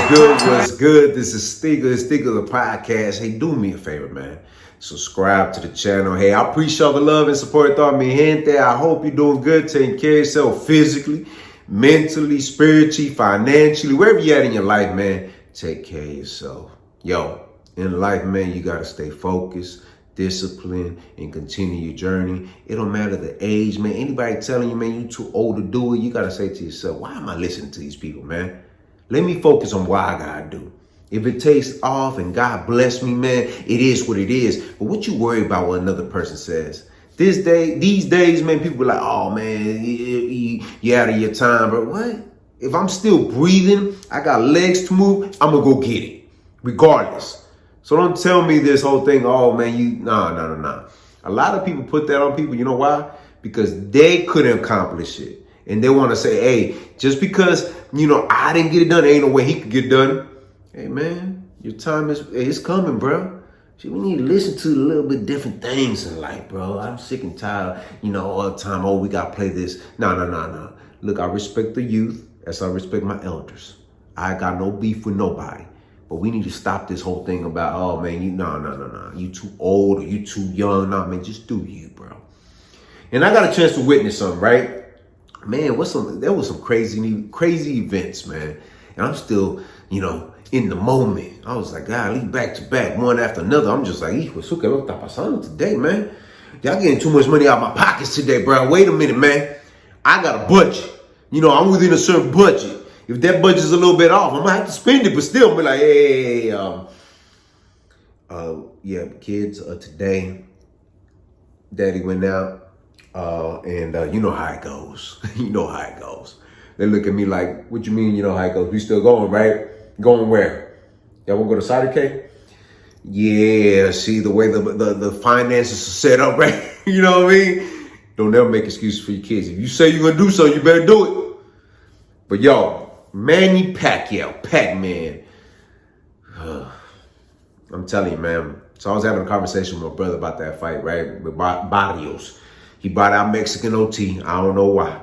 good? What's good? This is Stiga the podcast. Hey, do me a favor, man. Subscribe to the channel. Hey, I appreciate the love and support. Thought me gente. I hope you're doing good, taking care of yourself physically, mentally, spiritually, financially, wherever you're at in your life, man. Take care of yourself. Yo, in life, man, you gotta stay focused, discipline, and continue your journey. It don't matter the age, man. Anybody telling you, man, you too old to do it, you gotta say to yourself, why am I listening to these people, man? Let me focus on what I gotta do. If it takes off and God bless me, man, it is what it is. But what you worry about what another person says? These days, man, people be like, oh, man, you're out of your time. But what? If I'm still breathing, I got legs to move, I'm gonna go get it, regardless. So don't tell me this whole thing, oh, man, no. A lot of people put that on people. You know why? Because they couldn't accomplish it. And they want to say, hey, just because, I didn't get it done, ain't no way he could get it done. Hey, man, your time is coming, bro. See, we need to listen to a little bit different things in life, bro. I'm sick and tired, all the time. Oh, we got to play this. No. Look, I respect the youth as I respect my elders. I got no beef with nobody. But we need to stop this whole thing about, oh, man, no. You too old or you too young. Nah, man, just do you, bro. And I got a chance to witness something, right? Man, there was some crazy events, man. And I'm still, in the moment. I was like, God, back to back, one after another. I'm just like, hijo, eso que lo está pasando today, man. Y'all getting too much money out of my pockets today, bro. Wait a minute, man. I got a budget. I'm within a certain budget. If that budget's a little bit off, I'm gonna have to spend it, but still be like, hey, kids, today, daddy went out. And you know how it goes. You know how it goes. They look at me like, what you mean you know how it goes? We still going, right? Going where? Y'all want to go to Cider K? Yeah, see the way the finances are set up, right? You know what I mean? Don't ever make excuses for your kids. If you say you're going to do something, you better do it. But yo, Manny Pacquiao, Pac-Man. I'm telling you, man. So I was having a conversation with my brother about that fight, right? With Barrios. He brought out Mexican OT. I don't know why.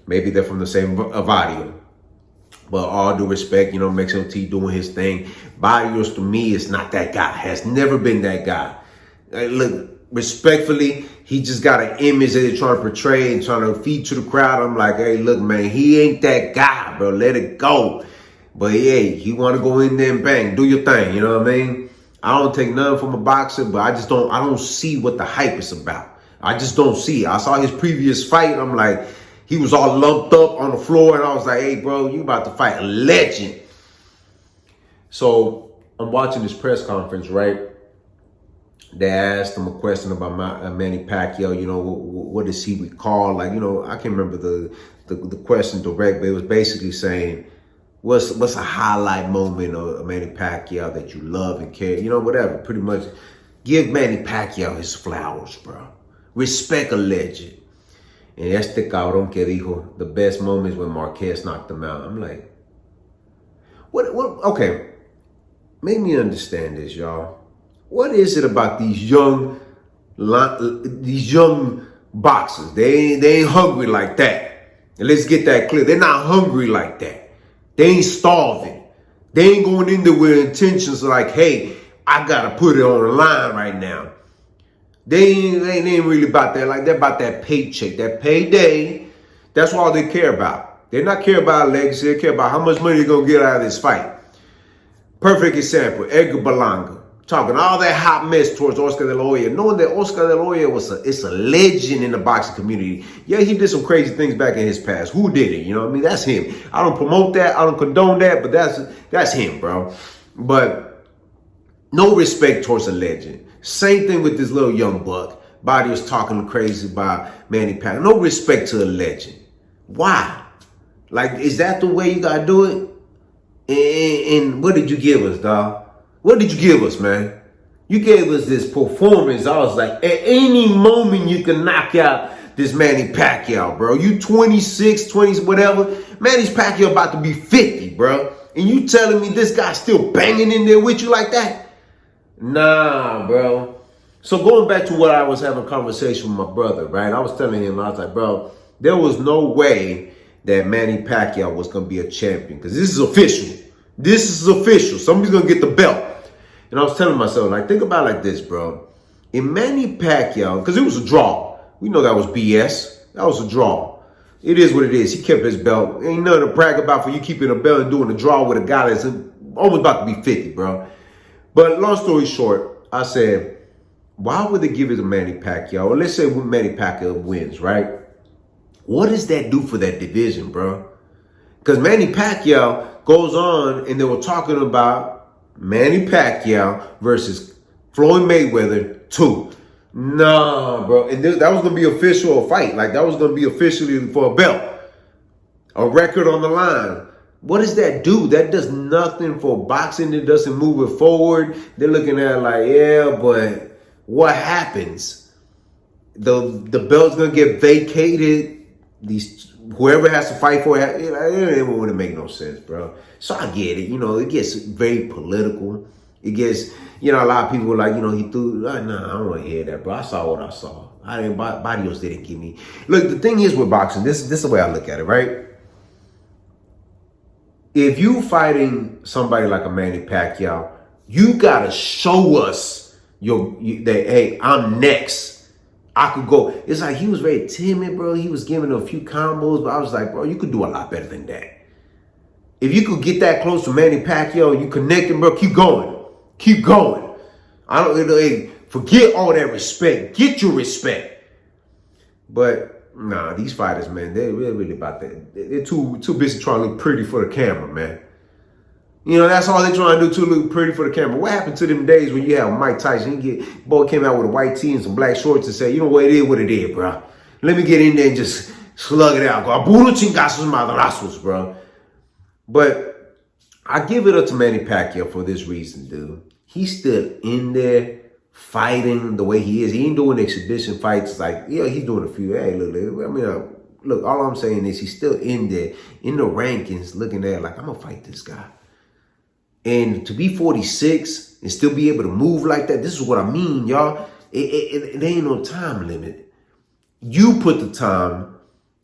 Maybe they're from the same barrio. But all due respect, Mexican OT doing his thing. Barrios, to me, is not that guy. Has never been that guy. Look, respectfully, he just got an image that they're trying to portray and trying to feed to the crowd. I'm like, hey, look, man, he ain't that guy, bro. Let it go. But, hey, he want to go in there and bang. Do your thing, you know what I mean? I don't take nothing from a boxer, but I don't see what the hype is about. I just don't see it. I saw his previous fight. I'm like, he was all lumped up on the floor. And I was like, hey, bro, you about to fight a legend. So I'm watching this press conference, right? They asked him a question about Manny Pacquiao. What does he recall? Like, I can't remember the question direct, but it was basically saying, what's a highlight moment of Manny Pacquiao that you love and care? Whatever. Pretty much give Manny Pacquiao his flowers, bro. Respect a legend. And este cabrón que dijo, the best moments when Marquez knocked him out. I'm like, what? Okay, make me understand this, y'all. What is it about these young boxers? They ain't hungry like that. And let's get that clear. They're not hungry like that. They ain't starving. They ain't going in there with intentions like, hey, I gotta put it on the line right now. They ain't really about that. Like, they're about that paycheck, that payday. That's all they care about. They're not care about legacy. They care about how much money they're going to get out of this fight. Perfect example, Edgar Berlanga. Talking all that hot mess towards Oscar De La Hoya. Knowing that Oscar De La Hoya is a legend in the boxing community. Yeah, he did some crazy things back in his past. Who did it? You know what I mean? That's him. I don't promote that. I don't condone that. But that's him, bro. But no respect towards a legend. Same thing with this little young buck. Body was talking crazy about Manny Pacquiao. No respect to a legend. Why? Like, is that the way you gotta do it? And what did you give us, dog? What did you give us, man? You gave us this performance. I was like, at any moment you can knock out this Manny Pacquiao, bro. You 26, 20, whatever. Manny Pacquiao about to be 50, bro. And you telling me this guy's still banging in there with you like that? Nah, bro. So going back to what I was having a conversation with my brother, right? I was telling him, I was like, bro, there was no way that Manny Pacquiao was going to be a champion. Because this is official. This is official. Somebody's going to get the belt. And I was telling myself, like, think about it like this, bro. In Manny Pacquiao, because it was a draw. We know that was BS. That was a draw. It is what it is. He kept his belt. Ain't nothing to brag about for you keeping a belt and doing a draw with a guy that's almost about to be 50, bro. But long story short, I said, why would they give it to Manny Pacquiao? Or let's say when Manny Pacquiao wins, right? What does that do for that division, bro? Because Manny Pacquiao goes on and they were talking about Manny Pacquiao versus Floyd Mayweather 2. Nah, bro. And that was going to be official fight. Like, that was going to be officially for a belt. A record on the line. What does that do? That does nothing for boxing. It doesn't move it forward. They're looking at it like, yeah, but what happens? The belt's going to get vacated. Whoever has to fight for it, it wouldn't make no sense, bro. So I get it. You know, it gets very political. It gets, you know, a lot of people like, you know, he threw, nah, I don't want to hear that, bro. I saw what I saw. Barrios didn't give me. Look, the thing is with boxing, this is the way I look at it, right? If you fighting somebody like a Manny Pacquiao, you got to show us that, hey, I'm next. I could go. It's like he was very timid, bro. He was giving a few combos, but I was like, bro, you could do a lot better than that. If you could get that close to Manny Pacquiao and you connect him, bro, keep going. Keep going. I don't, hey, forget all that respect. Get your respect. But, nah, these fighters, man, they're really about that. They're too busy trying to look pretty for the camera, man. You know, that's all they're trying to do, to look pretty for the camera. What happened to them days when you have Mike Tyson? Boy came out with a white tee and some black shorts and said, you know what, it is, bro. Let me get in there and just slug it out. Puro chingazos madrazos, bro. But I give it up to Manny Pacquiao for this reason, dude. He's still in there fighting the way he is. He ain't doing exhibition fights like, yeah, he's doing a few. Hey, look, all I'm saying is he's still in there, in the rankings, looking at like, I'm going to fight this guy. And to be 46 and still be able to move like that, this is what I mean, y'all. It ain't no time limit. You put the time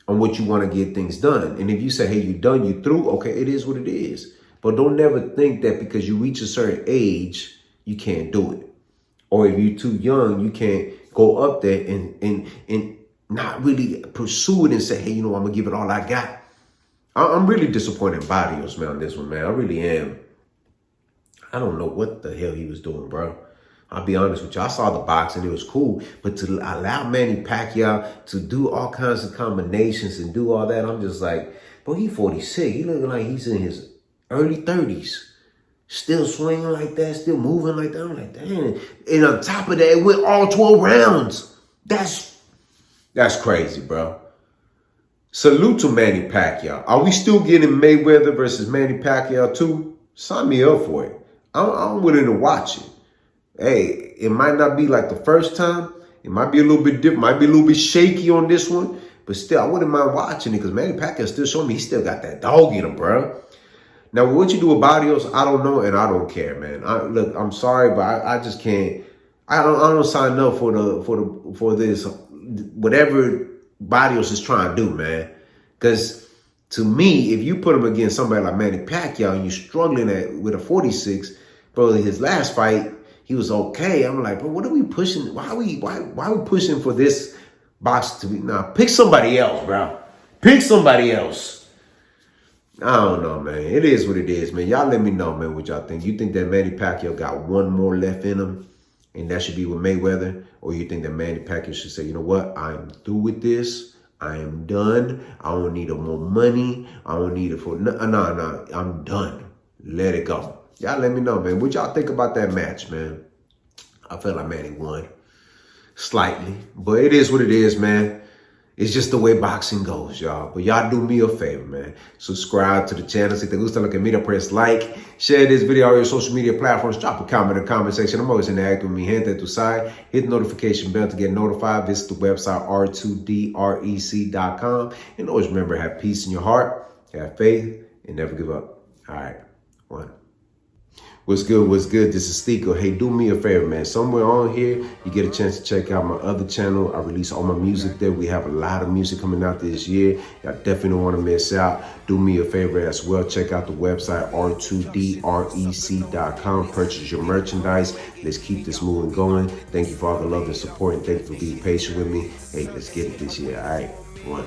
on what you want to get things done. And if you say, hey, you done, you through, okay, it is what it is. But don't never think that because you reach a certain age, you can't do it. Or if you're too young, you can't go up there and not really pursue it and say, hey, you know, I'm going to give it all I got. I'm really disappointed in Barrios, man, on this one, man. I really am. I don't know what the hell he was doing, bro. I'll be honest with you. I saw the boxing. It was cool. But to allow Manny Pacquiao to do all kinds of combinations and do all that, I'm just like, bro, he 46. He looking like he's in his early 30s. Still swinging like that. Still moving like that. I'm like, damn. And on top of that, it went all 12 rounds. That's crazy, bro. Salute to Manny Pacquiao. Are we still getting Mayweather versus Manny Pacquiao too? Sign me up for it. I'm willing to watch it. Hey, it might not be like the first time. It might be a little bit different. Might be a little bit shaky on this one. But still, I wouldn't mind watching it because Manny Pacquiao still showing me he still got that dog in him, bro. Now, what you do with Barrios, I don't know, and I don't care, man. Look, I'm sorry, but I just can't. I don't sign up for this whatever Barrios is trying to do, man. Because to me, if you put him against somebody like Manny Pacquiao and you're struggling with a 46, bro, his last fight, he was okay. I'm like, bro, what are we pushing? Why are we pushing for this box to be? Nah, pick somebody else, bro. Pick somebody else. I don't know, man. It is what it is, man. Y'all let me know, man, what y'all think. You think that Manny Pacquiao got one more left in him, and that should be with Mayweather? Or you think that Manny Pacquiao should say, you know what? I'm through with this. I am done. I don't need more money. I don't need it for... No, I'm done. Let it go. Y'all let me know, man. What y'all think about that match, man? I feel like Manny won. Slightly. But it is what it is, man. It's just the way boxing goes, y'all. But y'all do me a favor, man. Subscribe to the channel. Si te gusta lo que mira, press like. Share this video on your social media platforms. Drop a comment in the comment section. I'm always interacting with mi gente to side. Hit the notification bell to get notified. Visit the website r2drec.com. And always remember, have peace in your heart, have faith, and never give up. All right. One. What's good? What's good? This is Stico. Hey, do me a favor, man. Somewhere on here, you get a chance to check out my other channel. I release all my music there. We have a lot of music coming out this year. Y'all definitely don't want to miss out. Do me a favor as well. Check out the website r2drec.com. Purchase your merchandise. Let's keep this moving going. Thank you for all the love and support, and thank you for being patient with me. Hey, let's get it this year. All right, one.